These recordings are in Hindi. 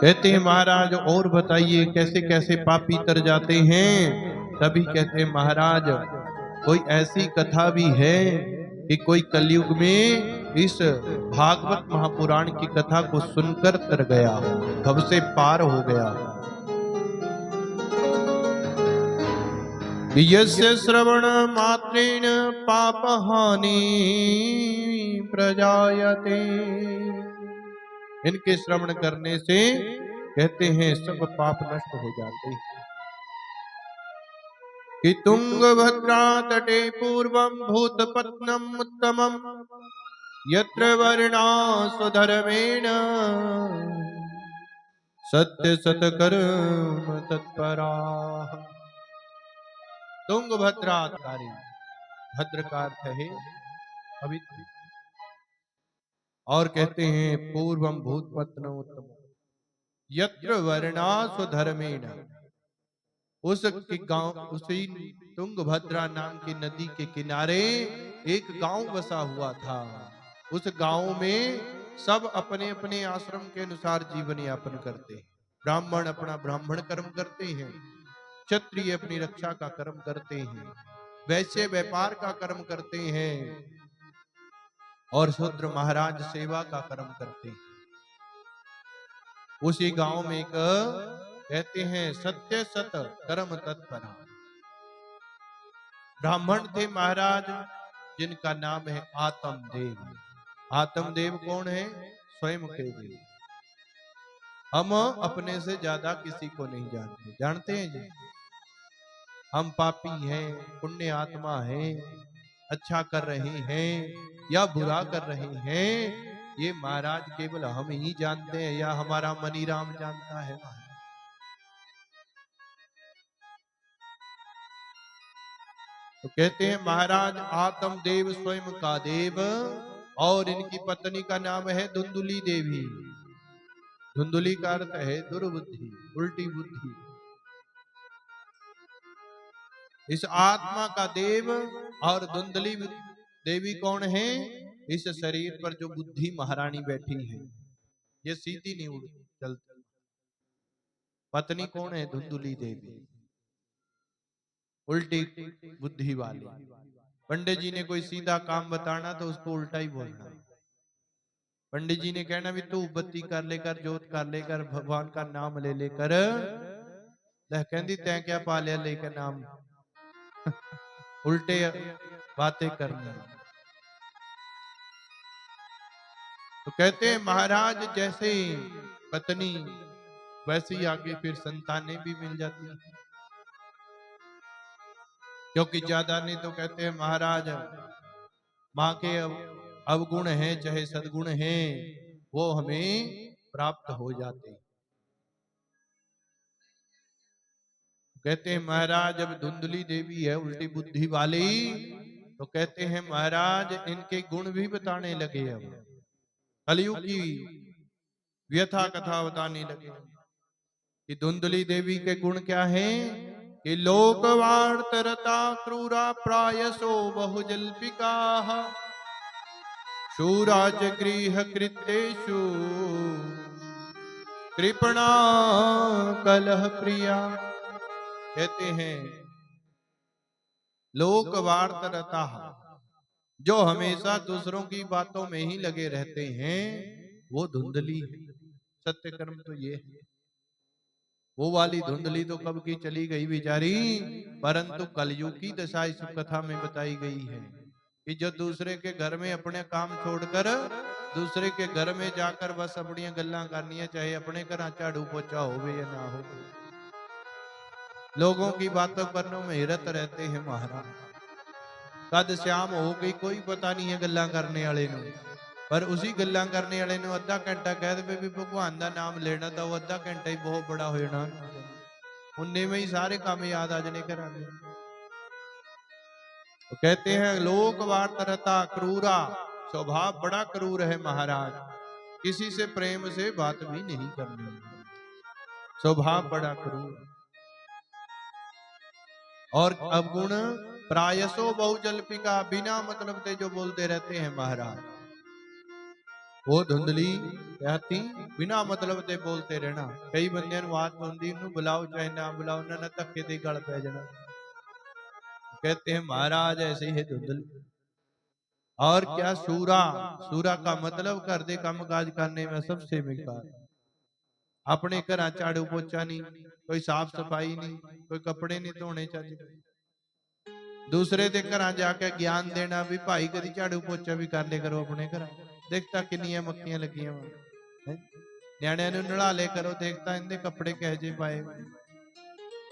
कहते हैं महाराज और बताइए कैसे कैसे पापी तर जाते हैं। तभी कहते हैं महाराज कोई ऐसी कथा भी है कि कोई कलयुग में इस भागवत महापुराण की कथा को सुनकर तर गया हो, भव से पार हो गया हो। यस्य श्रवण मात्रेण पाप हानि प्रजायते। इनके श्रवण करने से कहते हैं सब पाप नष्ट हो जाते हैं। कि तुंगभद्रा तटे पूर्वं भूतपत्नम उत्तमम यत्र वर्णा स्वधर्मेण सत्य सतकर्म तत्पराः। तुंगभद्राधारी, भद्र का अर्थ है पवित्र, और कहते हैं पूर्वम भूतपत्नम उत्तमम यत्र वर्णा स्वधर्मेण। उस गांव, उसी तुंगभद्रा नाम की नदी के किनारे एक गांव बसा हुआ था। उस गांव में सब अपने अपने आश्रम के अनुसार जीवन यापन करते हैं। ब्राह्मण अपना ब्राह्मण कर्म करते हैं, क्षत्रिय अपनी रक्षा का कर्म करते हैं, वैश्य व्यापार का कर्म करते हैं, और शूद्र महाराज सेवा का कर्म करते हैं। उसी गांव में एक कहते हैं सत्य सत कर्म तत्परा ब्राह्मण थे महाराज, जिनका नाम है आत्मदेव। आत्मदेव कौन है? स्वयं के देव। हम अपने से ज्यादा किसी को नहीं जानते। जानते हैं जी, हम पापी हैं, पुण्य आत्मा हैं, अच्छा कर रहे हैं या बुरा कर रहे हैं, ये महाराज केवल हम ही जानते हैं या हमारा मनीराम जानता है। तो कहते हैं महाराज आत्मदेव स्वयं का देव, और इनकी पत्नी का नाम है धुंधुली देवी। धुंधुली का अर्थ है दुर्बुद्धि, उल्टी बुद्धि। इस आत्मा का देव और धुंधली देवी कौन है? इस शरीर पर जो बुद्धि महारानी बैठी है, ये सीधी नहीं चलती। पत्नी कौन है? धुंधुली देवी, उल्टी बुद्धि वाली। पंडित जी ने कोई सीधा काम बताना तो उसको उल्टा ही बोलना। पंडित जी ने कहना भी तू बत्ती कर लेकर, जोत कर लेकर, भगवान का नाम ले लेकर, कहती तै क्या पा लिया लेकर नाम, उल्टे बातें करनी। तो कहते हैं महाराज जैसे पत्नी वैसे ही आगे फिर संतानें भी मिल जाती हैं, क्योंकि ज्यादा नहीं तो कहते हैं महाराज माँ के अवगुण हैं चाहे सद्गुण हैं, वो हमें प्राप्त हो जाते हैं। कहते हैं महाराज जब धुंधली देवी है उल्टी बुद्धि वाली, तो कहते हैं महाराज इनके गुण भी बताने लगे। अब कलयुग की व्यथा कथा बताने लगे कि धुंधली देवी के गुण क्या हैं। कि लोकवार्तरता क्रूरा प्रायसो बहुजल्पिका शूराज गृह कृत्येषु कृपणा कलह प्रिया। कहते हैं लोक वार्तरता, जो हमेशा दूसरों की बातों में ही लगे रहते हैं, वो धुंधली है। सत्य कर्म तो ये है। वो वाली धुंधली तो कब की चली गई बेचारी, परंतु कलयुग की दशा इस कथा में बताई गई है कि जो दूसरे के घर में अपने काम छोड़कर दूसरे के घर में जाकर बस अपनी गल्ला करनी है, चाहे अपने घर झाड़ू पोछा हो या ना हो, लोगों की बातों करने में हिरत रहते हैं महाराज। कद श्याम हो गई कोई पता नहीं है गल्ला करने वाले नु, पर उसी गल्ला करने वाले नु अद्धा घंटा कह दे भी भगवान का नाम लेना, तो वो अद्धा घंटा ही बहुत बड़ा हो जाना, उन्ने में ही सारे काम याद आ जाने करा। तो कहते हैं लोक वार्तरता क्रूरा, स्वभाव बड़ा क्रूर है महाराज, किसी से प्रेम से बात भी नहीं करनी, स्वभाव बड़ा क्रूर। और अवगुण प्रायसो बहुजल्पिका, बिना मतलब से जो बोलते रहते हैं महाराज। वो धुंधली कहती बिना मतलब ते बोलते रहना। कई बंदियां ਨੂੰ आदत ਹੁੰਦੀ ਇਹਨੂੰ बुलाओ चाहे ना बुलाओ ਉਹਨਾਂ ਨੇ ਧੱਕੇ ਤੇ ਗਲ ਪੈ ਜਾਣਾ। कहते हैं महाराज ऐसे ही है धुंधली। और क्या सूरा, सूरा का मतलब घर दे काम काज करने में सबसे बेकार। अपने घर झाड़ू पोछा नहीं, कोई साफ सफाई नहीं, कोई कपड़े नहीं धोने चाहिए। दूसरे के घर जाके ज्ञान देना भी भाई कभी झाड़ू पोछा भी कर ले करो अपने घर। देखता किनिया मक्खियां लगियां न्याणिया नला ले करो, देखता इनके कपड़े कह जे पाए।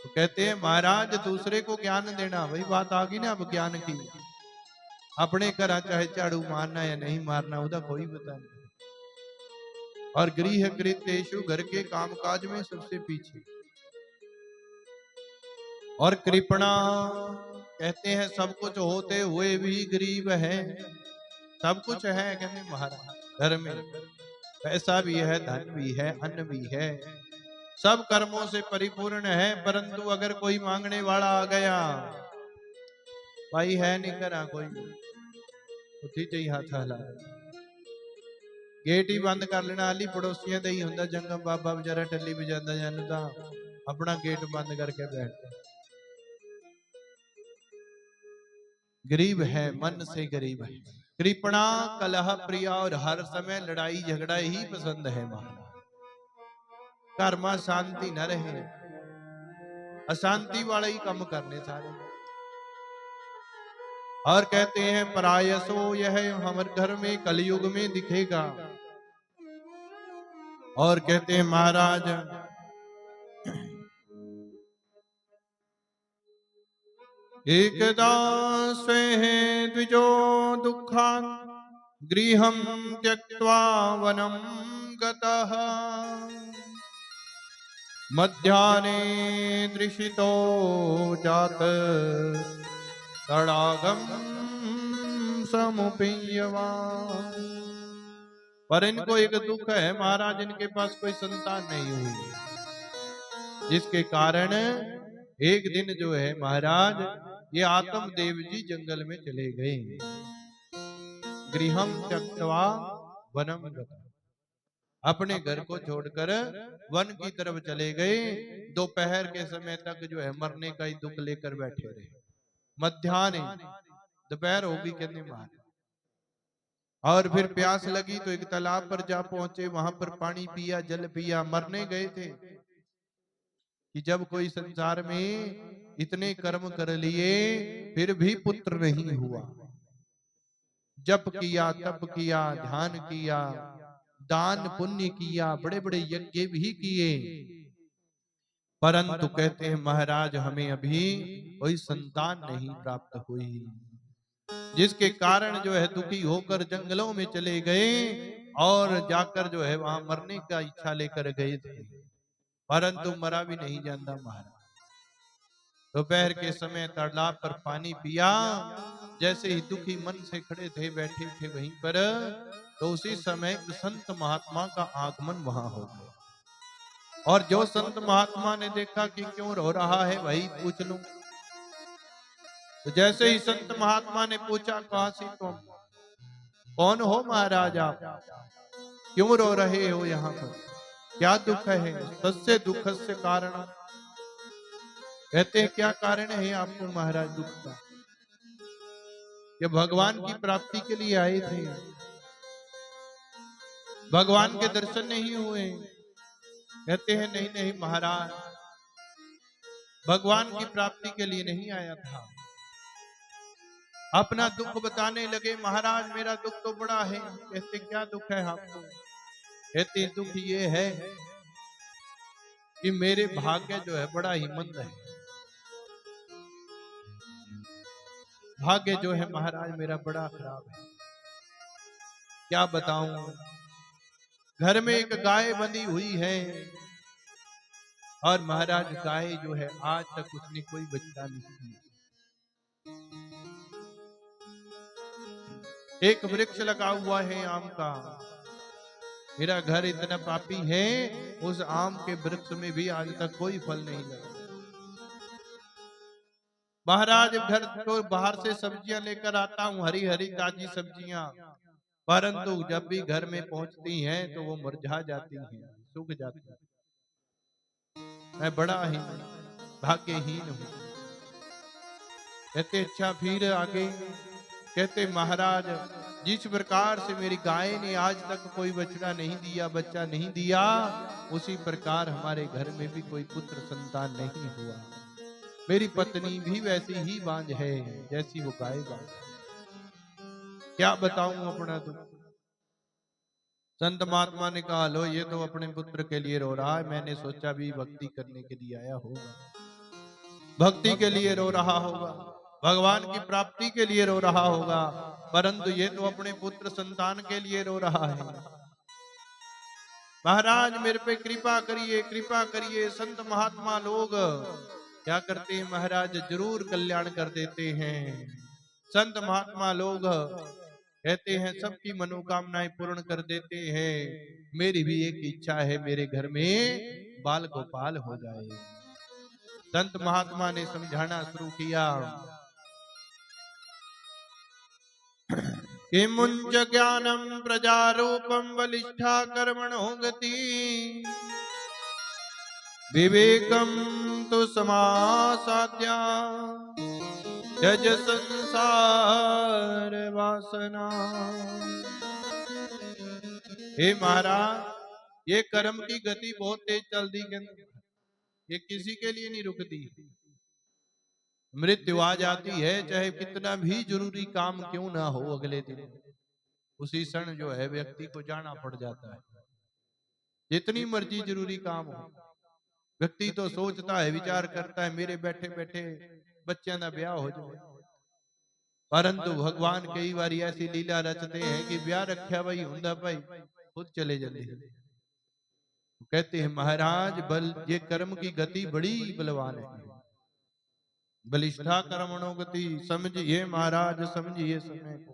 तो कहते हैं महाराज दूसरे को ज्ञान देना, वही बात आ गई ना अब ज्ञान की। अपने घर चाहे झाड़ू मारना या नहीं मारना उसका कोई पता नहीं। और गृह कृतेषु घर के कामकाज में सबसे पीछे। और कृपणा कहते हैं सब कुछ होते हुए भी गरीब है। सब कुछ है कहते महाराज घर में, पैसा भी है, धन भी है, अन्न भी है, सब कर्मों से परिपूर्ण है। परंतु अगर कोई मांगने वाला आ गया, भाई है नहीं करा कोई, उठी चाहिए हाथ हला, गेट ही बंद कर लेना। हाली पड़ोसियों का ही होंगे, जंगम बाबा बेचारा टली बजाता जान तो अपना गेट बंद करके बैठता। गरीब है, मन से गरीब है। कृपणा कलह प्रिया, और हर समय लड़ाई झगड़ा ही पसंद है। घर में शांति न रहे, अशांति वाले ही कम करने सारे। और कहते हैं परायसो यह हमारे घर में कलयुग में दिखेगा। और कहते हैं महाराज एकदा स्वेह द्विजो दुःखान् गृहं त्यक्त्वा वनं गतः। मध्याह्ने दृशितो जात तडागम समुपेयवान्। पर इनको एक दुख है महाराज, इनके पास कोई संतान नहीं हुई, जिसके कारण एक दिन जो है महाराज ये आत्म देव जी जंगल में चले गए। गृहम त्यक्त्वा वनम गतः, अपने घर को छोड़कर वन की तरफ चले गए। दोपहर के समय तक जो है मरने का ही दुख लेकर बैठे रहे। मध्याह्न दोपहर होगी कहने महाराज, और फिर प्यास लगी तो एक तालाब पर जा पहुंचे, वहां पर पानी पिया, जल पिया। मरने गए थे कि जब कोई संसार में इतने कर्म कर लिए फिर भी पुत्र नहीं हुआ, जप किया, तप किया, ध्यान किया, दान पुण्य किया, बड़े बड़े यज्ञ भी किए, परंतु कहते हैं महाराज हमें अभी कोई संतान नहीं प्राप्त हुई, जिसके कारण जो है दुखी होकर जंगलों में चले गए और जाकर जो है वहां मरने का इच्छा लेकर गए थे, परंतु मरा भी नहीं जानता महाराज। दोपहर के समय तालाब पर पानी पिया, जैसे ही दुखी मन से खड़े थे, बैठे थे वहीं पर, तो उसी समय संत महात्मा का आगमन वहां हो गया। और जो संत महात्मा ने देखा कि क्यों रो रहा है भाई पूछ लूं, तो जैसे ही संत महात्मा ने पूछा कहां से तुम, कौन हो महाराज आप, क्यों रो रहे हो यहाँ पर, क्या दुख है। सस्य दुख से कारण, कहते हैं क्या कारण है आपको महाराज दुख का। ये भगवान की प्राप्ति के लिए आए थे, भगवान के दर्शन नहीं हुए। कहते हैं नहीं नहीं महाराज, भगवान की प्राप्ति के लिए नहीं आया था। अपना दुख बताने लगे, महाराज मेरा दुख तो बड़ा है। कहते क्या दुख है आपको। कहते दुख ये है कि मेरे भाग्य जो है बड़ा ही मंद है। भाग्य जो है महाराज मेरा बड़ा खराब है, क्या बताऊं। घर में एक गाय बंधी हुई है और महाराज गाय जो है आज तक उसने कोई बच्चा नहीं किया। एक वृक्ष लगा हुआ है आम का, मेरा घर इतना पापी है, उस आम के वृक्ष में भी आज तक कोई फल नहीं लगा। महाराज घर तो बाहर से सब्जियां लेकर आता हूं, हरी हरी ताजी सब्जियां, परंतु जब भी घर में पहुंचती हैं तो वो मुरझा जाती हैं, सूख जाती हैं। मैं बड़ा ही भाग्यहीन हूं। कहते अच्छा फिर आगे कहते महाराज जिस प्रकार से मेरी गाय ने आज तक कोई बछड़ा नहीं दिया, बच्चा नहीं दिया, उसी प्रकार हमारे घर में भी कोई पुत्र संतान नहीं हुआ। मेरी पत्नी भी वैसी ही बांझ है जैसी वो गाय बांझ। क्या बताऊं अपना दुख। संत महात्मा ने कहा लो ये तो अपने पुत्र के लिए रो रहा है, मैंने सोचा भी भक्ति करने के लिए आया होगा, भक्ति के लिए रो रहा होगा, भगवान की प्राप्ति के लिए रो रहा होगा, परंतु ये तो अपने पुत्र संतान के लिए रो रहा है। महाराज मेरे पे कृपा करिए, कृपा करिए। संत महात्मा लोग क्या करते हैं महाराज, जरूर कल्याण कर देते हैं। संत महात्मा लोग कहते हैं सबकी मनोकामनाएं पूर्ण कर देते हैं। मेरी भी एक इच्छा है, मेरे घर में बाल गोपाल हो जाए। संत महात्मा ने समझाना शुरू किया कि मुंज ज्ञानम प्रजारूपम बलिष्ठा कर्मणो गति विवेकम तो समासाद्या जज संसार वासना। हे महाराज ये कर्म की गति बहुत तेज चलती है, ये किसी के लिए नहीं रुकती। मृत्यु आ जाती है, चाहे कितना भी जरूरी काम क्यों ना हो, अगले दिन उसी क्षण जो है व्यक्ति को जाना पड़ जाता है। जितनी मर्जी जरूरी काम हो, व्यक्ति तो सोचता है, विचार करता है मेरे बैठे बैठे बच्चों का ब्याह हो जाए, परंतु भगवान कई बार ऐसी लीला रचते हैं कि ब्याह रखा भाई हुंदा भाई खुद चले जाते हैं। कहते हैं महाराज बल ये कर्म की गति बड़ी बलवान है, बलिष्ठा कर्मणो गति। समझिए महाराज, समझिए समय को,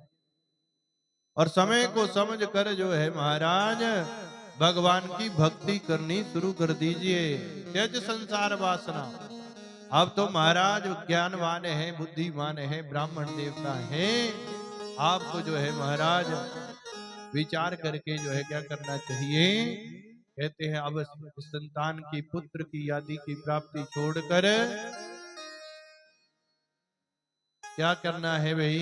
और समय को समझ कर जो है महाराज भगवान की भक्ति करनी शुरू कर दीजिए। त्यज संसार वासना। अब तो महाराज ज्ञानवान है, बुद्धिमान है, ब्राह्मण देवता है, आपको जो है महाराज विचार करके जो है क्या करना चाहिए। कहते हैं अब संतान की, पुत्र की आदि की प्राप्ति छोड़कर क्या करना है भाई,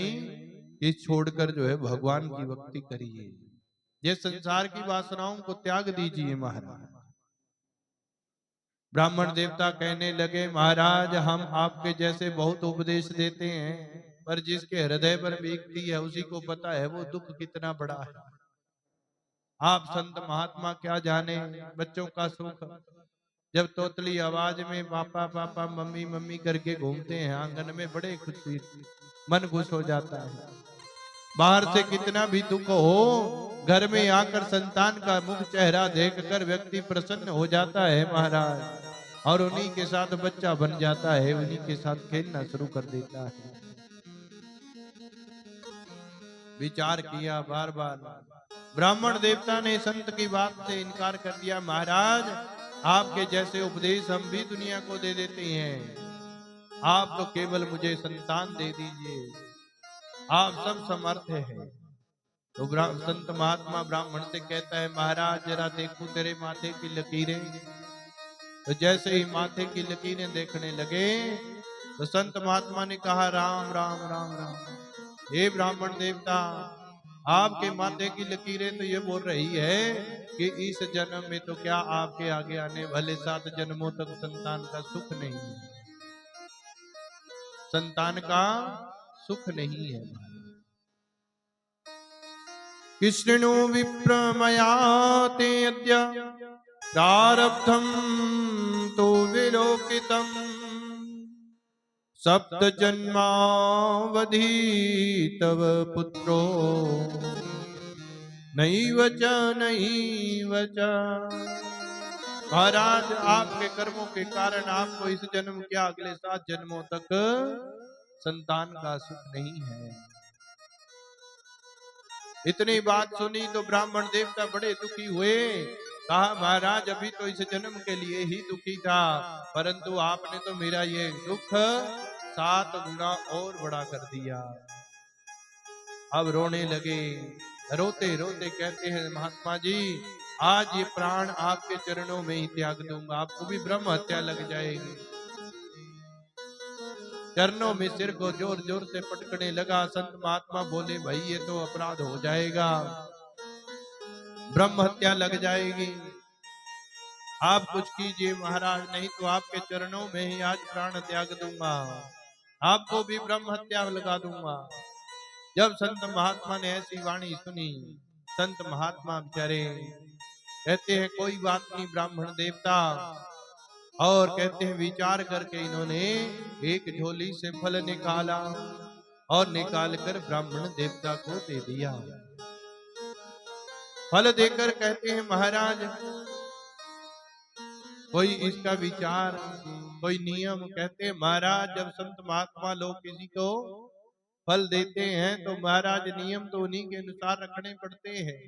इस छोड़कर जो है भगवान की भक्ति करिए। ये संसार की वासनाओं को त्याग दीजिए महाराज। ब्राह्मण देवता कहने लगे महाराज हम आपके जैसे बहुत उपदेश देते हैं, पर जिसके हृदय पर बीतती है उसी को पता है वो दुख कितना बड़ा है। आप संत महात्मा क्या जाने बच्चों का सुख। जब तोतली आवाज में पापा पापा मम्मी मम्मी करके घूमते हैं आंगन में, बड़े खुशी मन खुश हो जाता है। बाहर से कितना भी दुख हो, घर में आकर संतान का मुख चेहरा देखकर व्यक्ति प्रसन्न हो जाता है महाराज, और उन्हीं के साथ बच्चा बन जाता है, उन्हीं के साथ खेलना शुरू कर देता है। विचार किया बार बार, ब्राह्मण देवता ने संत की बात से इनकार कर दिया। महाराज आपके जैसे उपदेश हम भी दुनिया को दे देते हैं, आप तो केवल मुझे संतान दे दीजिए, आप सब समर्थ हैं। तो संत महात्मा ब्राह्मण से कहता है महाराज जरा देखूं तेरे माथे की लकीरें। तो जैसे ही माथे की लकीरें देखने लगे तो संत महात्मा ने कहा राम राम राम राम। हे ब्राह्मण देवता आपके माथे की लकीरें तो ये बोल रही है कि इस जन्म में तो क्या आपके आगे आने वाले 7 जन्मों तक संतान का सुख नहीं है, संतान का सुख नहीं है। कृष्णो विप्रमया ते अद्य प्रारब्धं तो विलोकितम् सप्त जन्मावधि तव पुत्रो नैव च। महाराज आपके कर्मों के कारण आपको इस जन्म के अगले 7 जन्मों तक संतान का सुख नहीं है। इतनी बात सुनी तो ब्राह्मण देवता बड़े दुखी हुए। कहा महाराज अभी तो इस जन्म के लिए ही दुखी था, परंतु आपने तो मेरा ये दुख 7 गुना और बड़ा कर दिया। अब रोने लगे, रोते रोते कहते हैं महात्मा जी आज ये प्राण आपके चरणों में ही त्याग दूंगा, आपको भी ब्रह्म हत्या लग जाएगी। चरणों में सिर को जोर जोर से पटकने लगा। संत महात्मा बोले भाई ये तो अपराध हो जाएगा, ब्रह्म हत्या लग जाएगी, आप कुछ कीजिए महाराज, नहीं तो आपके चरणों में ही आज प्राण त्याग दूंगा, आपको भी ब्रह्म हत्या लगा दूंगा। जब संत महात्मा ने ऐसी वाणी सुनी, संत महात्मा बेचारे कहते हैं कोई बात नहीं ब्राह्मण देवता, और कहते हैं विचार करके इन्होंने एक झोली से फल निकाला और निकाल कर ब्राह्मण देवता को दे दिया। फल देकर कहते हैं महाराज कोई इसका विचार, कोई नियम। कहते हैं महाराज जब संत महात्मा लोग किसी को फल देते हैं तो महाराज नियम तो उन्हीं के अनुसार रखने पड़ते हैं।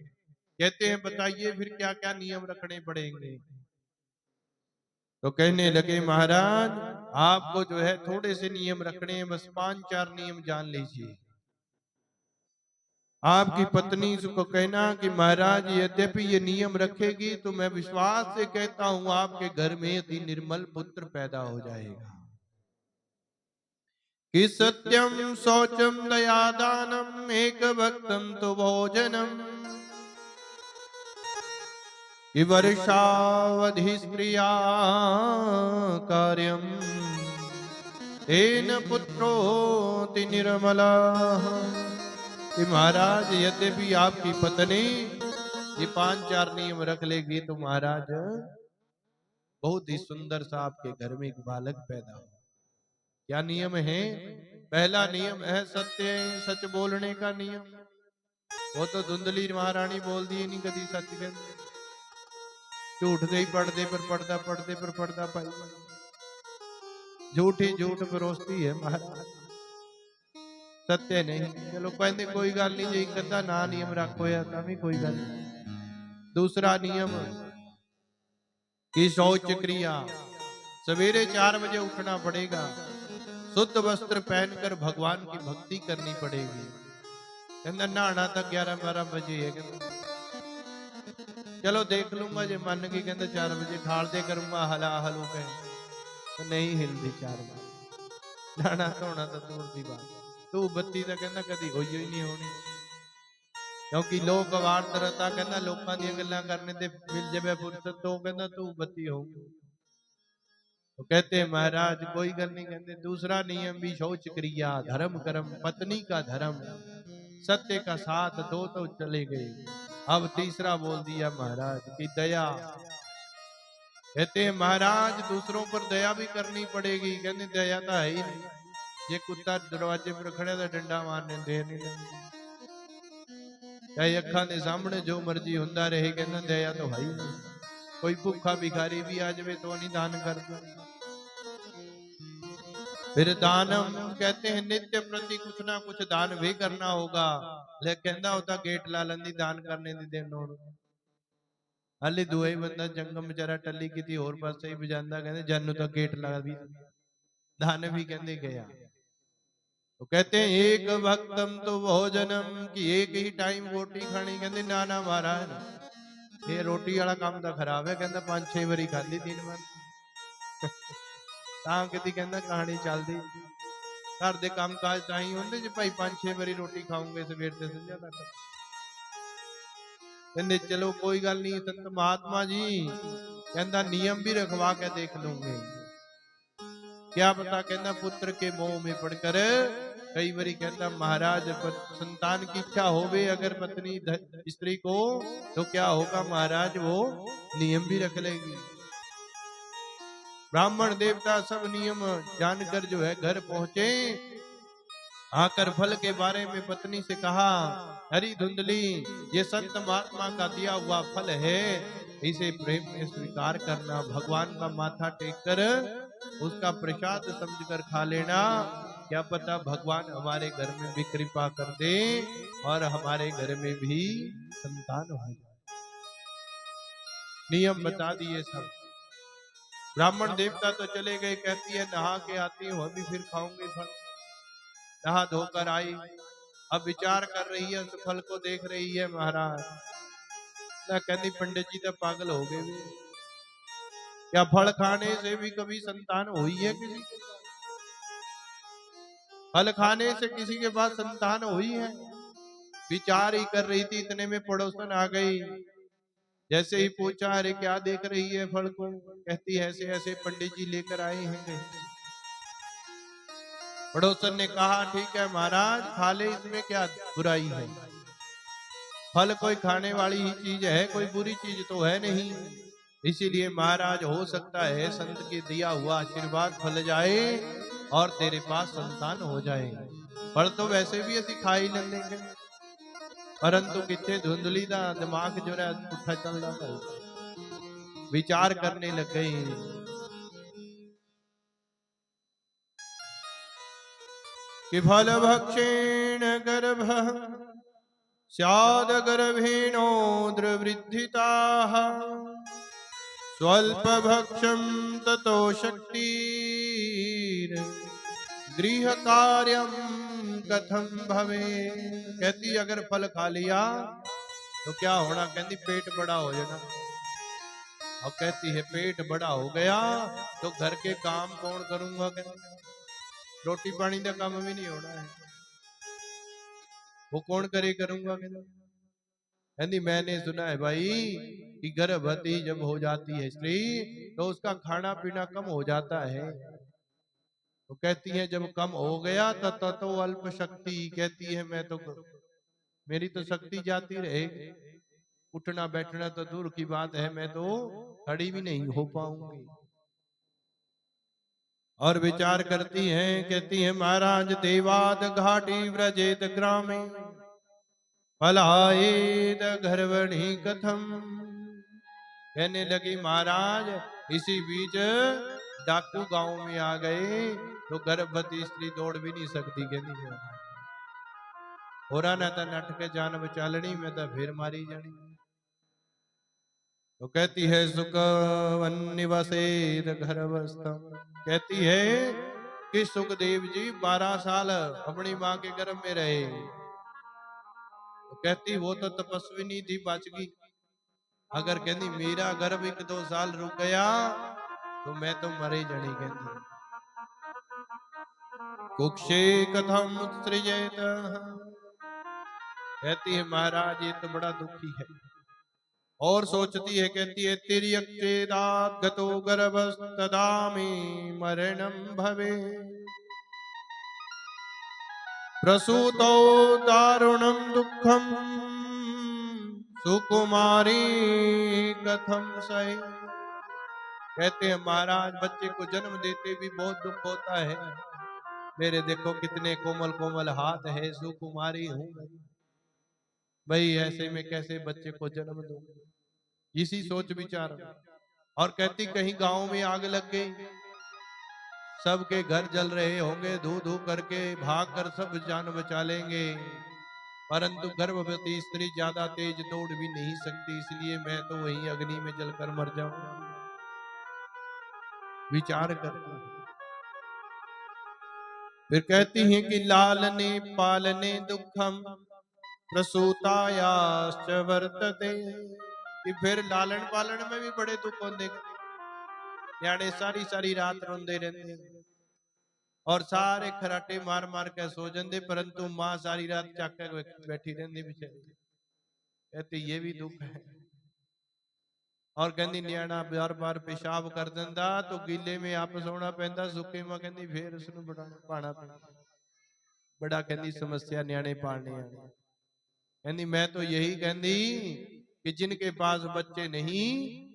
कहते हैं बताइए फिर क्या क्या नियम रखने पड़ेंगे। तो कहने लगे महाराज आपको जो है थोड़े से नियम रखने हैं, बस 5-4 नियम जान लीजिए। आपकी पत्नी को कहना कि महाराज यद्यपि ये नियम रखेगी तो मैं विश्वास से कहता हूं आपके घर में अति निर्मल पुत्र पैदा हो जाएगा। कि सत्यम शौचम दयादानम एक भक्तम तो भोजनम कि वर्षावधि स्त्रिया कार्यम तेन पुत्रोति निर्मला। कि महाराज यद्यपि आपकी पत्नी ये 5-4 नियम रख लेगी तो महाराज बहुत ही सुंदर सा आपके घर में एक बालक पैदा हो। क्या नियम है? पहला नियम है सत्य, सच बोलने का नियम। वो तो धुंधली महारानी बोल दी नहीं कभी सच कहते, झूठ दे पर्दे पर पर्दा, पर्दे पर पर्दा पाई, झूठी झूठ परोसती है महाराज, सत्य नहीं। चलो कहते कोई गल नहीं जी कदा ना नियम रखो या भी कोई गल नहीं। दूसरा नियम कि शौच क्रिया, सवेरे 4 बजे उठना पड़ेगा, शुद्ध वस्त्र पहनकर भगवान की भक्ति करनी पड़ेगी। कहना नहाना तो 11-12 बजे है, चलो देख लूंगा जे मन की कहते 4 बजे ठाल दे करूंगा हला हलू कह तो नहीं हिलती 4 बजे। नहाना धोना तो दूर की बात, तू बत्ती तो कहना कदी होई ही नहीं होनी, क्योंकि लोग वार्तरता कहना लोगों दी गल्लां करने ते मिल जावे फुर्सत तो कहना तू बत्ती हो। तो कहते हैं महाराज कोई गल नहीं। कहते दूसरा नियम भी शौच क्रिया, धर्म कर्म, पत्नी का धर्म, सत्य का साथ दो तो चले गए। अब तीसरा बोल दिया महाराज की दया। कहते हैं महाराज दूसरों पर दया भी करनी पड़ेगी। कहते दया तो है ही नहीं, ये कुत्ता दरवाजे पर खड़ा था डंडा मारने दे नहीं लगती, चाहे अखा के सामने जो मर्जी होंदा रहे, कहना दया तो है ही नहीं। कोई भूखा भिखारी भी आ जाए तो नहीं दान कर दो। फिर दानम कहते हैं नित्य प्रति कुछ ना कुछ दान भी करना होगा। ले कहना होता गेट ला लंदी दान करने दी देन हाली दुआ ही बंदा जंगम बेचारा टली की थी और पास ही बजांदा कहते जन्नू तो गेट ला भी दान भी कहते गया। तो कहते हैं एक भक्तम तो भोजनम की एक ही टाइम रोटी खानी। कहते ना ना महाराज ये रोटी वाला काम तो खराब है, कहता 5-6 बारी खाधी दिन भर कहती कहना कहानी चलती घर के काम काज ताई होंगे जो भाई 5-6 बारी रोटी खाऊंगे सवेर से संझा तक। कहते चलो कोई गल नहीं संत महात्मा जी कहता नियम भी रखवा के देख लूंगे, क्या पता कहना पुत्र के मोह में पड़कर कई बारी कहता महाराज संतान की इच्छा होवे अगर पत्नी स्त्री को तो क्या होगा महाराज वो नियम भी रख लेगी। ब्राह्मण देवता सब नियम जानकर जो है घर पहुंचे, आकर फल के बारे में पत्नी से कहा हरी धुंधली ये संत महात्मा का दिया हुआ फल है, इसे प्रेम में स्वीकार करना, भगवान का माथा टेक कर उसका प्रसाद समझकर खा लेना, क्या पता भगवान हमारे घर में भी कृपा कर दे और हमारे घर में भी संतान हो जाए। नियम बता दिए सब। ब्राह्मण देवता तो चले गए, कहती है नहा के आती हूँ अभी फिर खाऊंगी फल। नहा धोकर आई, अब विचार कर रही है, उस फल को देख रही है महाराज। ना कहती पंडित जी तो पागल हो गए भी, क्या फल खाने से भी कभी संतान हुई है किसी के? फल खाने से किसी के पास संतान हुई है? विचार ही कर रही थी, इतने में पड़ोसन आ गई। जैसे ही पूछा, अरे क्या देख रही है फल को? कहती है ऐसे ऐसे पंडित जी लेकर आए हैं कहीं। पड़ोसन ने कहा ठीक है महाराज, खा ले, इसमें क्या बुराई है? फल कोई खाने वाली ही चीज है, कोई बुरी चीज तो है नहीं। इसीलिए महाराज हो सकता है संत के दिया हुआ आशीर्वाद फल जाए और तेरे पास संतान हो जाए। फल तो वैसे भी ਅਸੀਂ खा ही न लेंगे, परंतु कितने धुंधली दा दिमाग जो है पुठा चल रहा है। विचार करने लग गई कि फल भक्षेण गर्भ स्याद गर्भेणोद्रवृद्धिताः स्वल्प भक्षम ततो शक्तिर गृह कार्यम कथम भवे। कहती अगर फल खा लिया तो क्या होना? कहती पेट बड़ा हो जाना। और कहती है पेट बड़ा हो गया तो घर के काम कौन करूंगा? कहती रोटी पानी का काम भी नहीं होना है, वो कौन करे करूंगा? कहती मैंने सुना है भाई कि गर्भवती जब हो जाती है स्त्री तो उसका खाना पीना कम हो जाता है। तो कहती है जब कम हो गया तो अल्प शक्ति। कहती है मैं तो, मेरी तो शक्ति जाती रहेगी, उठना बैठना तो दूर की बात है, मैं तो खड़ी भी नहीं हो पाऊंगी। और विचार करती हैं, कहती है महाराज देवाद घाटी व्रजेत ग्रामे फलाएद गर्भणी कथम। कहने लगी महाराज इसी बीच डाकू गांव में आ गए तो गर्भवती स्त्री दौड़ भी नहीं सकती। कहती हो रहा ना था नट के जान बचालनी में तो फिर मारी जानी। तो कहती है सुखवन निवसेत गर्भस्थम। कहती है कि सुखदेव जी 12 साल अपनी मां के गर्भ में रहे। तो कहती वो तो तपस्विनी थी, बच गई। अगर कहती मेरा गर्भ 1-2 साल रुक गया तो मैं तो मरे जनी। कहती कुक्षे कथम उत्सृजेत। कहती है महाराज ये तो बड़ा दुखी है। और सोचती है, कहती है तिर्यक्चेदात गतो गर्भस्तदा में मरणम भवे प्रसूतो दारुणम दुखम सुकुमारी कथम सहे। कहते हैं महाराज बच्चे को जन्म देते भी बहुत दुख होता है। मेरे देखो कितने कोमल कोमल हाथ है, सुकुमारी हूं भाई, ऐसे में कैसे बच्चे को जन्म दूं? इसी सोच विचार। और कहती कहीं गांव में आग लग गई, सबके घर जल रहे होंगे, धू धू करके भाग कर सब जान बचा लेंगे, परंतु गर्भवती स्त्री ज्यादा तेज दौड़ भी नहीं सकती, इसलिए मैं तो वहीं अग्नि में जलकर मर जाऊं। विचार करती फिर कहती हैं कि लालने पालने दुखम प्रसूतायाश्च वर्तते। कि फिर लालन पालन में भी बड़े दुख होंगे। यानी सारी सारी रात रोंदे रहते और सारे खराटे मार मार के सो जाते, परंतु मां सारी रात चाके बैठी रहती बेचारी। कहती ये भी दुख है। और कहती न्याणा बार बार पेशाब कर दिंदा तो गीले में आप सोना पैंदा, सुके में कहती फिर उसनू पाना पैंदा। बड़ा कहती समस्या न्याणे पालने आने। कहती मैं तो यही कहती कि जिनके पास बच्चे नहीं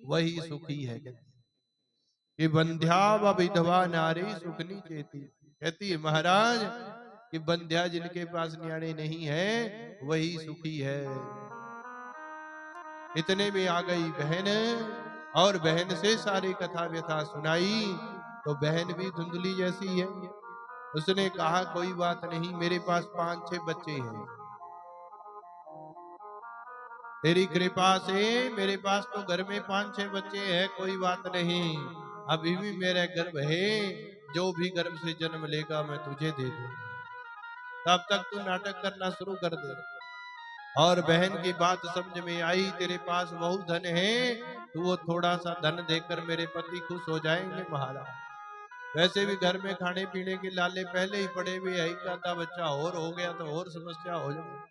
वही सुखी है। कि बंध्या व विधवा नारी सुखनी चेती। कहती है महाराज कि बंध्या जिनके पास न्याणे नहीं है वही सुखी है। इतने में आ गई बहन और बहन से सारी कथा व्यथा सुनाई। तो बहन भी धुंधली जैसी है। उसने कहा कोई बात नहीं, मेरे पास 5-6 बच्चे हैं, तेरी कृपा से मेरे पास तो घर में 5-6 बच्चे हैं, कोई बात नहीं, अभी भी मेरा गर्भ है, जो भी गर्भ से जन्म लेगा मैं तुझे दे दूंगा। तब तक तू नाटक करना शुरू कर दे। और बहन की बात समझ में आई, तेरे पास बहुत धन है, तू वो थोड़ा सा धन देकर मेरे पति खुश हो जाएंगे महाराज। वैसे भी घर में खाने पीने के लाले पहले ही पड़े हुए है, क्या था बच्चा और हो गया तो और समस्या हो जाए।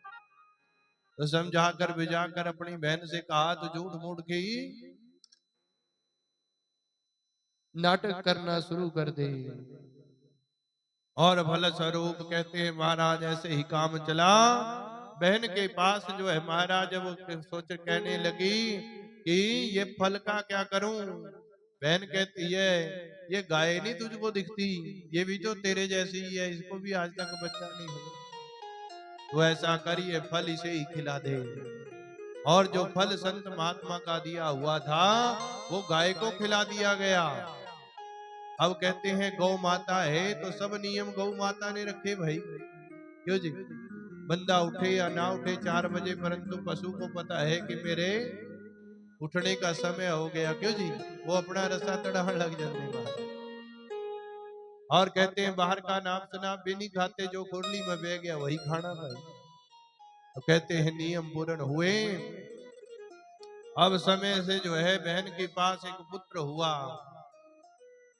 तो समझा कर बुझा कर अपनी बहन से कहा, तो झूठ मूठ के ही नाटक करना शुरू कर दे। और फल स्वरूप कहते हैं महाराज ऐसे ही काम चला। बहन के पास जो है महाराज वो सोच कहने लगी कि ये फल का क्या करूं। बहन कहती है ये गाय नहीं तुझको दिखती, ये भी तो तेरे जैसी ही है, इसको भी आज तक बच्चा नहीं हुआ। तो ऐसा करिए फल इसे ही खिला दे। और जो फल संत महात्मा का दिया हुआ था वो गाय को खिला दिया गया। अब कहते हैं गौ माता है तो सब नियम गौ माता ने रखे भाई, क्यों जी। बंदा उठे या ना उठे 4 बजे, परंतु पशु को पता है कि मेरे उठने का समय हो गया, क्यों जी। वो अपना रसा चढ़ाने लग जाते हैं। और कहते हैं बाहर का नाम सुना भी नहीं खाते, जो कुरली में बह गया वही खाना भाई। तो कहते हैं नियम पूर्ण हुए। अब समय से जो है बहन के पास एक पुत्र हुआ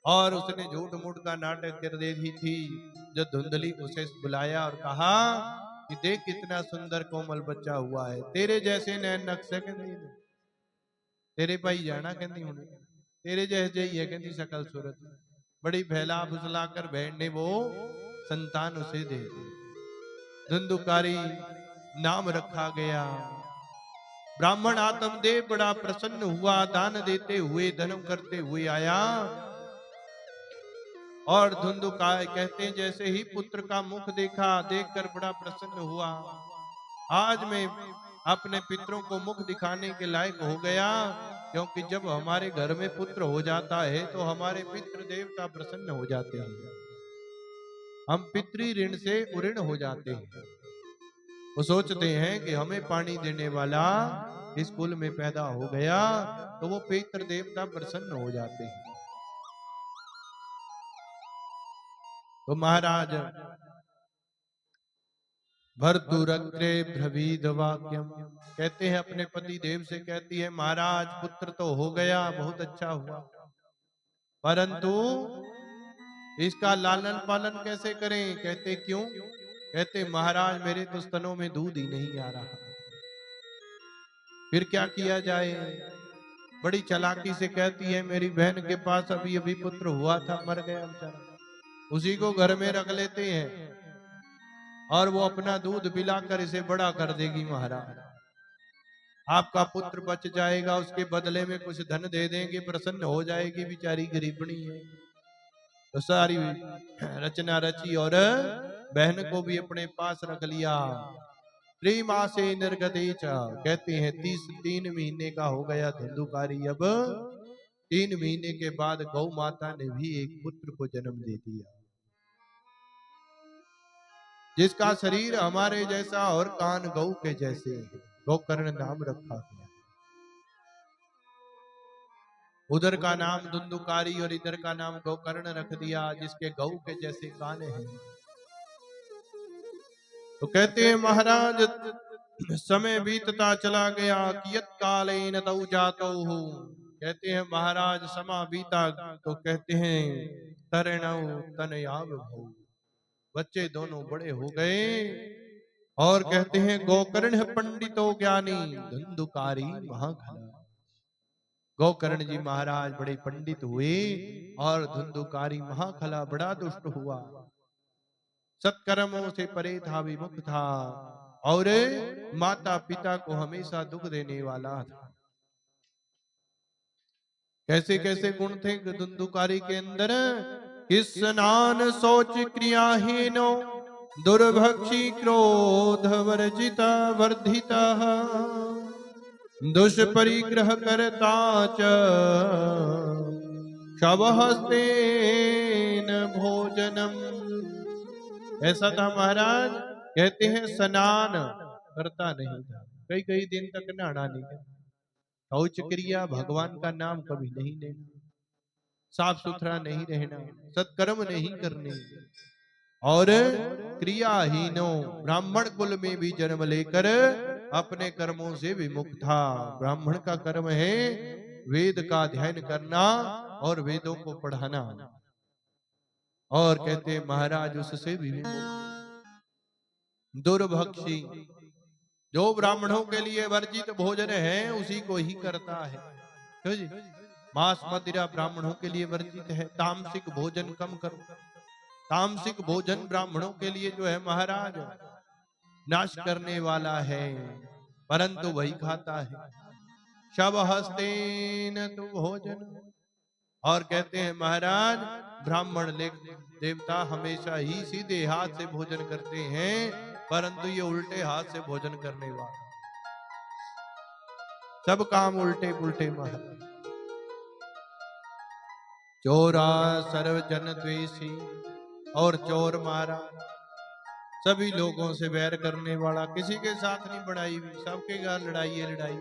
और उसने झूठ मूठ का नाटक कर दे दी थी। जो धुंधली उसे बुलाया और कहा कि देख कितना सुंदर कोमल बच्चा हुआ है, तेरे जैसे नैन नक्शे कहती तेरे भाई जाना कहती हूं, तेरे जैसे ही है कहती सकल सूरत, बड़ी फैला फुसला कर बहन ने वो संतान उसे दे दी। धुंधुकारी नाम रखा गया। ब्राह्मण आत्मदेव बड़ा प्रसन्न हुआ, दान देते हुए धर्म करते हुए आया। और धुंधुकार कहते हैं जैसे ही पुत्र का मुख देखा, देखकर बड़ा प्रसन्न हुआ। आज मैं अपने पितरों को मुख दिखाने के लायक हो गया, क्योंकि जब हमारे घर में पुत्र हो जाता है तो हमारे पितृ देवता प्रसन्न हो जाते हैं, हम पितृ ऋण से उऋण हो जाते हैं। वो सोचते हैं कि हमें पानी देने वाला इस कुल में पैदा हो गया, तो वो पितृ देवता प्रसन्न हो जाते हैं। तो महाराज भर्तुरग्रे ब्रवीद वाक्यम कहते हैं अपने पति देव से कहती है महाराज पुत्र तो हो गया, बहुत अच्छा हुआ, परंतु इसका लालन पालन कैसे करें। कहते क्यों। कहते महाराज मेरे तो स्तनों में दूध ही नहीं आ रहा, फिर क्या किया जाए। बड़ी चालाकी से कहती है मेरी बहन के पास अभी अभी पुत्र हुआ था, मर गया बेचारा, उसी को घर में रख लेते हैं और वो अपना दूध पिलाकर इसे बड़ा कर देगी महाराज। आपका पुत्र बच जाएगा, उसके बदले में कुछ धन दे देंगे, प्रसन्न हो जाएगी, बेचारी गरीबनी है। तो सारी रचना रची और बहन को भी अपने पास रख लिया। प्रेमा से निर्गदेचा कहते हैं 3 महीने का हो गया धुंधुकारी। अब 3 महीने के बाद गौ माता ने भी एक पुत्र को जन्म दे दिया, जिसका शरीर हमारे जैसा और कान गौ के जैसे हैं। गोकर्ण नाम रखा गया। उधर का नाम धुंधुकारी और इधर का नाम गोकर्ण रख दिया, जिसके गौ के जैसे कान हैं। तो कहते हैं महाराज समय बीतता चला गया, कियत कालेन तौ जातो हो। कहते हैं महाराज समा बीता तो कहते हैं तरणौ तनयाव भऊ, बच्चे दोनों बड़े हो गए। और कहते हैं गोकर्ण पंडितो ज्ञानी धुंधुकारी महाघना। गोकर्ण जी महाराज बड़े पंडित हुए और धुंधुकारी महाखला बड़ा दुष्ट हुआ, सत्कर्मों से परे था, विमुख था और माता पिता को हमेशा दुख देने वाला था। कैसे कैसे गुण थे धुंधुकारी के अंदर। किस स्नान सोच क्रियाहीनो, दुर्भक्षी क्रोध वर्जिता वर्धिता, दुष्परिग्रह करता च शवहस्तेन भोजनम। ऐसा था महाराज। कहते हैं स्नान करता नहीं था, कई कई दिन तक नहाना नहीं था, शौच क्रिया भगवान का नाम कभी नहीं लेना, साफ सुथरा नहीं रहना, सत्कर्म नहीं करने, और क्रियाहीनों ब्राह्मण कुल में भी जन्म लेकर अपने कर्मों से विमुख था। ब्राह्मण का कर्म है वेद का अध्ययन करना और वेदों को पढ़ाना। और कहते हैं महाराज उससे भी विमुख दुर्भक्षी, जो ब्राह्मणों के लिए वर्जित भोजन है उसी को ही करता है। क्यों जी? मांस मदिरा ब्राह्मणों के लिए वर्जित है। तामसिक भोजन कम करो। तामसिक भोजन ब्राह्मणों के लिए जो है महाराज नाश करने वाला है, परंतु वही खाता है। शब हस्तेन तु भोजन। और कहते हैं महाराज ब्राह्मण देवता हमेशा ही सीधे हाथ से भोजन करते हैं, परंतु ये उल्टे हाथ से भोजन करने वाले सब काम उल्टे पुल्टे महाराज। चोरा सर्व जन द्वेषी, और चोर मारा सभी लोगों से बैर करने वाला, किसी के साथ नहीं बढ़ाई भी, सबके गाल लड़ाई है लड़ाई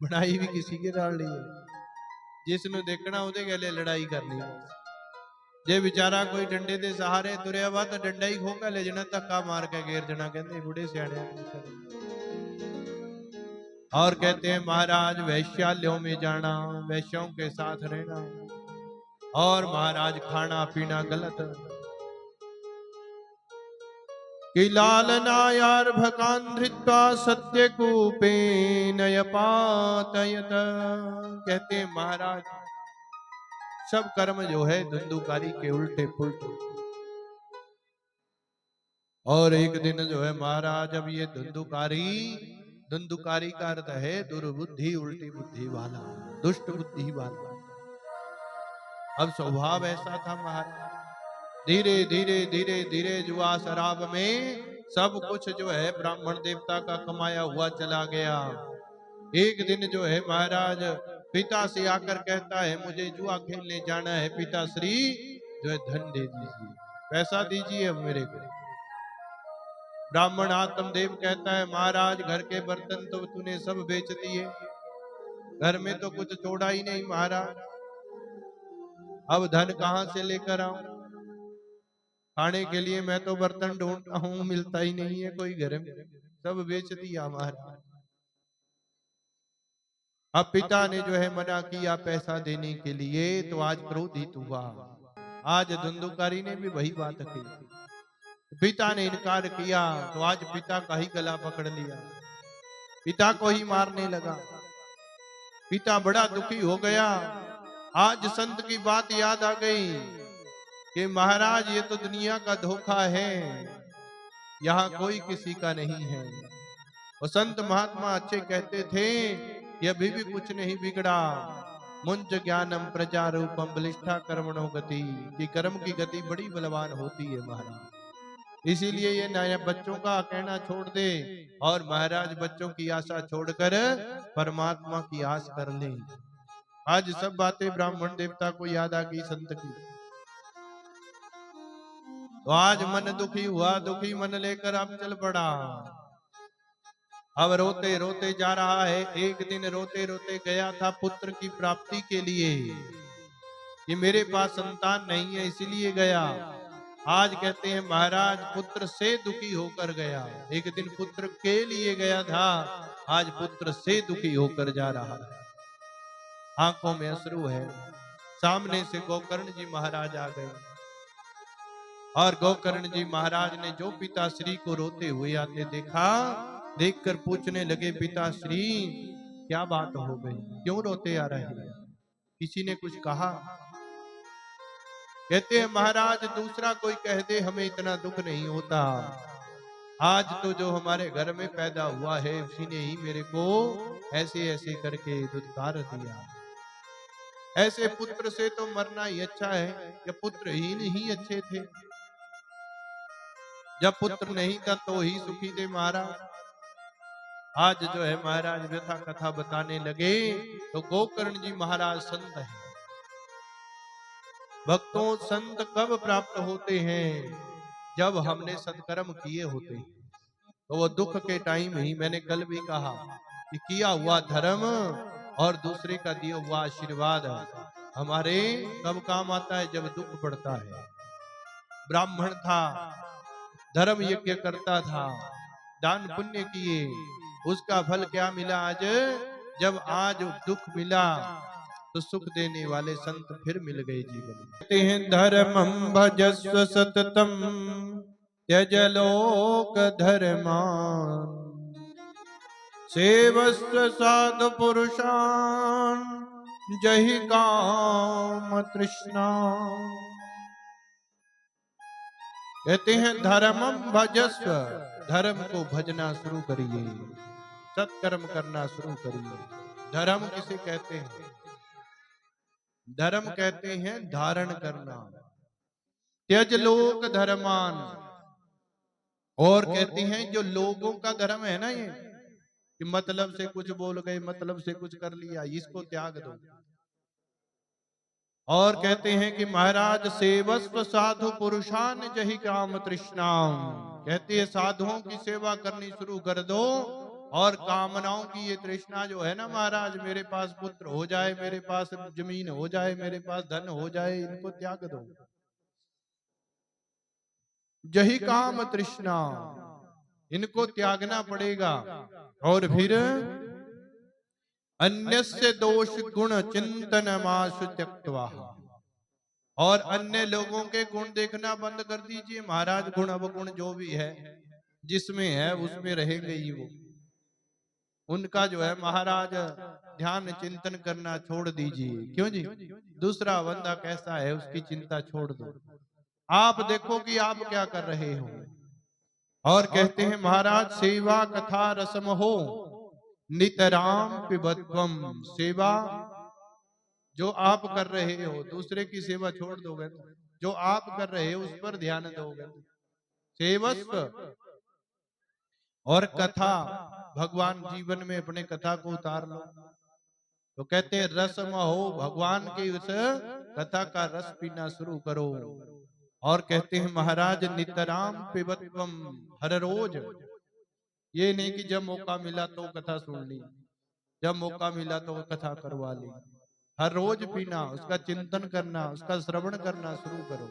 बढ़ाई भी किसी के गाल नहीं है। जिसने देखना ਉਹਦੇ गले लड़ाई करनी है। जे बेचारा कोई डंडे दे सहारे तुरया वा तो डंडा ही खोका ले जाना, धक्का मार के घेर जाना, कहते बूढ़े सियाने। और कहते हैं महाराज वैश्यालयों में जाना, वैश्यों के साथ रहना, और महाराज खाना पीना गलत। कि लालनायार भकान धृत्वा सत्य कूपे नयपातयत। कहते हैं महाराज सब कर्म जो है धुंधुकारी के उल्टे पुल्टे। और एक दिन जो है महाराज अब ये धुंधुकारी, धुंधुकारी का अर्थ है दुर्बुद्धि, उल्टी बुद्धि वाला, दुष्ट बुद्धि वाला। अब स्वभाव ऐसा था महाराज, धीरे धीरे धीरे धीरे जुआ शराब में सब कुछ जो है ब्राह्मण देवता का कमाया हुआ चला गया। एक दिन जो है महाराज पिता से आकर कहता है मुझे जुआ खेलने जाना है, पिताश्री जो है धन दे दीजिए, पैसा दीजिए अब मेरे को। ब्राह्मण आत्मदेव कहता है महाराज घर के बर्तन तो तूने सब बेच दिए, घर में तो कुछ छोड़ा ही नहीं महाराज, अब धन कहां से लेकर आऊं? खाने के लिए मैं तो बर्तन ढूंढता हूं, मिलता ही नहीं है कोई घर में, सब बेच दिया महाराज। अब पिता ने जो है मना किया पैसा देने के लिए, तो आज क्रोधित हुआ। आज धुंधुकारी ने भी वही बात की, पिता ने इनकार किया तो आज पिता का ही गला पकड़ लिया, पिता को ही मारने लगा। पिता बड़ा दुखी हो गया। आज संत की बात याद आ गई कि महाराज ये तो दुनिया का धोखा है, यहाँ कोई किसी का नहीं है। और संत महात्मा अच्छे कहते थे ये अभी भी कुछ नहीं बिगड़ा। मुंज ज्ञानम प्रजारूपम बलिष्ठा कर्मणो गति, कि कर्म की गति बड़ी बलवान होती है महाराज। इसीलिए ये नया बच्चों का कहना छोड़ दे और महाराज बच्चों की आशा छोड़कर परमात्मा की आस कर ले। आज सब बातें ब्राह्मण देवता को याद आ गई संत की, तो आज मन दुखी हुआ, दुखी मन लेकर अब चल पड़ा। अब रोते रोते जा रहा है। एक दिन रोते रोते गया था पुत्र की प्राप्ति के लिए, कि मेरे पास संतान नहीं है इसलिए गया। आज कहते हैं महाराज पुत्र से दुखी होकर गया। एक दिन पुत्र के लिए गया था, आज पुत्र से दुखी होकर जा रहा है। आंखों में अश्रु है। सामने से गोकर्ण जी महाराज आ गए, और गोकर्ण जी महाराज ने जो पिताश्री को रोते हुए आते देखा, देखकर पूछने लगे पिताश्री क्या बात हो गई, क्यों रोते आ रहे हैं, किसी ने कुछ कहा? कहते हैं महाराज दूसरा कोई कह दे हमें इतना दुख नहीं होता, आज तो जो हमारे घर में पैदा हुआ है उसी ने ही मेरे को ऐसे ऐसे करके दुत्कार दिया। ऐसे पुत्र से तो मरना ही अच्छा है, या पुत्रहीन ही अच्छे थे। जब पुत्र नहीं था तो ही सुखी थे महाराज। आज जो है महाराज व्यथा कथा बताने लगे, तो गोकर्ण जी महाराज संत है। भक्तों संत कब प्राप्त होते हैं? जब हमने सत्कर्म किए होते हैं। तो वो दुख के टाइम ही, मैंने कल भी कहा कि किया हुआ धर्म और दूसरे का दिया हुआ आशीर्वाद हमारे कब काम आता है? जब दुख पड़ता है। ब्राह्मण था, धर्म यज्ञ करता था, दान पुण्य किए, उसका फल क्या मिला आज? जब आज दुख मिला तो सुख देने वाले संत फिर मिल गए जीवन में। कहते हैं धर्मं भजस्व सततम त्यज लोक धर्मान सेवस्व साधु पुरुषान जहि काम तृष्णा। कहते हैं धर्मम भजस्व, धर्म को भजना शुरू करिए, सत्कर्म करना शुरू करिए। धर्म किसे कहते हैं? धर्म कहते हैं धारण करना। त्यज लोक धर्मान, और कहते हैं जो लोगों का धर्म है ना ये, कि मतलब से कुछ बोल गए, मतलब से कुछ कर लिया, इसको त्याग दो। और कहते हैं कि महाराज सेवस्व साधु पुरुषान जहि काम तृष्णाम, कहते हैं साधुओं की सेवा करनी शुरू कर दो, और कामनाओं की ये तृष्णा जो है ना महाराज, मेरे पास पुत्र हो जाए, मेरे पास जमीन हो जाए, मेरे पास धन हो जाए, इनको त्याग दो। जहि काम तृष्णा, इनको त्यागना पड़ेगा। और फिर अन्यस्य दोष गुण चिंतन माशु त्यक्त्वा, और अन्य लोगों के गुण देखना बंद कर दीजिए महाराज। गुण अवगुण जो भी है, जिसमें है उसमें रहेंगे ही वो। उनका जो है महाराज ध्यान चिंतन करना छोड़ दीजिए। क्यों जी? दूसरा बंदा कैसा है उसकी चिंता छोड़ दो, आप देखो कि आप क्या कर रहे हो। और कहते हैं महाराज सेवा कथा रसम हो नितराम पिबत्वम, सेवा जो आप कर रहे हो, दूसरे की सेवा छोड़ दोगे तो जो आप कर रहे हो उस पर ध्यान दोगे। सेवस्व और कथा, भगवान जीवन में अपने कथा को उतार लो। तो कहते हैं रसम हो, भगवान की उस कथा का रस पीना शुरू करो। और कहते हैं महाराज नितराम पिबत्वम, हर रोज, ये नहीं कि जब मौका मिला तो कथा सुन ली, जब मौका मिला तो कथा करवा ली। हर रोज पीना, उसका चिंतन करना, उसका श्रवण करना शुरू करो,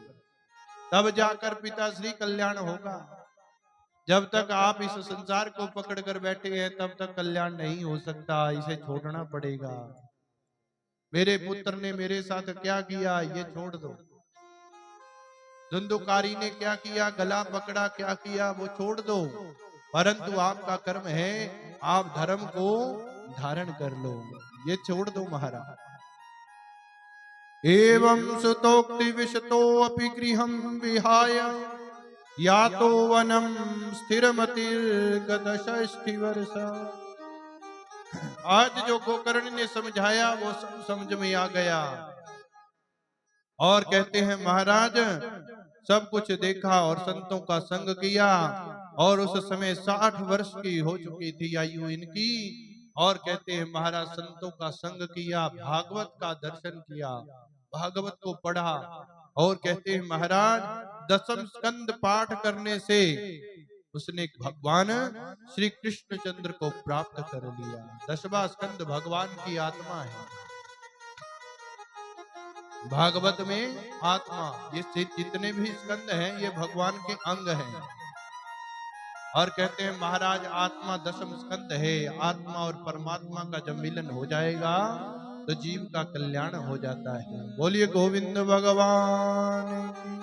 तब जाकर पिता श्री कल्याण होगा। जब तक आप इस संसार को पकड़ कर बैठे हैं तब तक कल्याण नहीं हो सकता, इसे छोड़ना पड़ेगा। मेरे पुत्र ने मेरे साथ क्या किया ये छोड़ दो, धुंधुकारी ने क्या किया, गला पकड़ा, क्या किया वो छोड़ दो। परंतु आपका कर्म है, आप धर्म को धारण कर लो, ये छोड़ दो महाराज। एवं सुतोक्ति विशतो अपि गृहं विहाय यातो वनम स्थिरमतिर्गदशष्टि वर्षा। आज जो गोकर्ण ने समझाया वो सब समझ में आ गया। और कहते हैं महाराज सब कुछ देखा और संतों का संग किया, और उस समय 60 वर्ष की हो चुकी थी आयु इनकी। और कहते हैं महाराज संतों का संग किया, भागवत का दर्शन किया, भागवत को पढ़ा। और कहते हैं महाराज दशम स्कंद पाठ करने से उसने भगवान श्री कृष्ण चंद्र को प्राप्त कर लिया। दशवां स्कंद भगवान की आत्मा है, भागवत में आत्मा, ये जितने भी स्कंद हैं ये भगवान के अंग हैं। और कहते हैं महाराज आत्मा दशम स्कंद है, आत्मा और परमात्मा का जब मिलन हो जाएगा तो जीव का कल्याण हो जाता है। बोलिए गोविंद भगवान की।